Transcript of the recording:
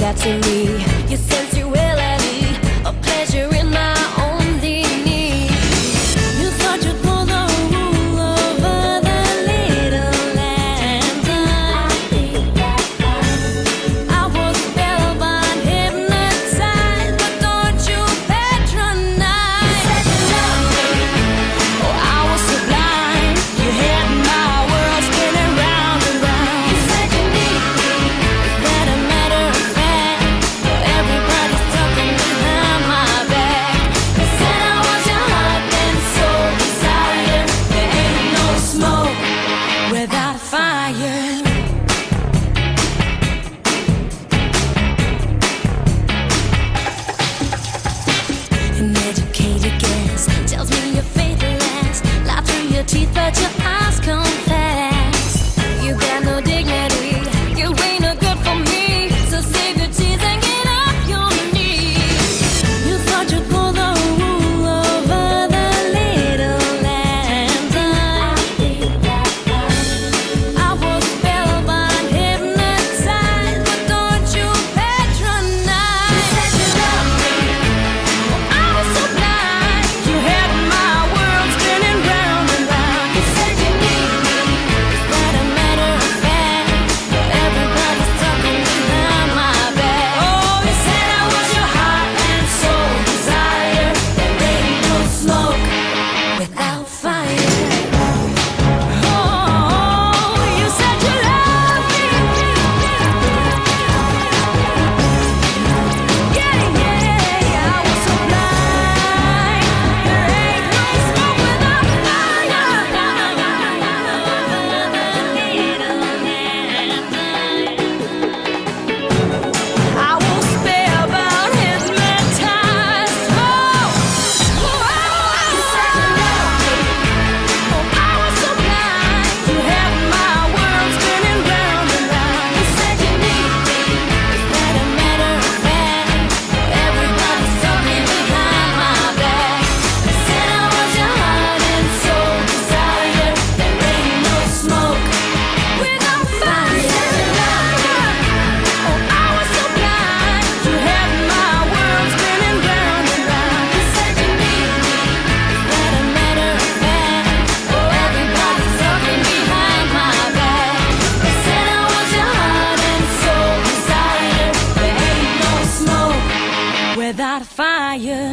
got to me your sensuality, a pleasure in my only need. You thought you'd pull the wool over the little lamb. I was spellbound, hypnotized, but don't you patronize. You said you loved me. Oh, I was so blind. You had my world spinning round and round. You said you need me. Is that a matter of fact? Everybody's talking behind my back. You said I was your heart and soul desire. There ain't no smoke without fire. An educated guess tells me your faith lasts. Lie through your teeth, but your eyes come fast. You got no dignity, you ain't no good for me. So save your tears and get off your knees. You thought you'd pull the wool over the little lamb. I was spellbound, hypnotized, but don't you patronize. You said you loved me. I was so blind. You had my world spinning round and round. You said you need me. Is that a matter of fact? Everybody's talking behind my back. Oh, you said I was your heart and soul desire. There ain't no smoke without fire. Oh, you said you loved me. Yeah, I was so blind. There ain't no smoke without fire. I was spellbound, hypnotized. You said you loved me. Oh, I was so blind. You had my world spinning round and round. You said you need me. Is that a matter of fact? Everybody's talking behind my back. You said I was your heart and soul desire. There ain't no smoke without fire. Oh, I was so blind. You had my world spinning round and round. You said you need me. Is that a matter of fact? Oh, everybody's talking behind my back. You said I was your heart and soul desire. There ain't no smoke without fire.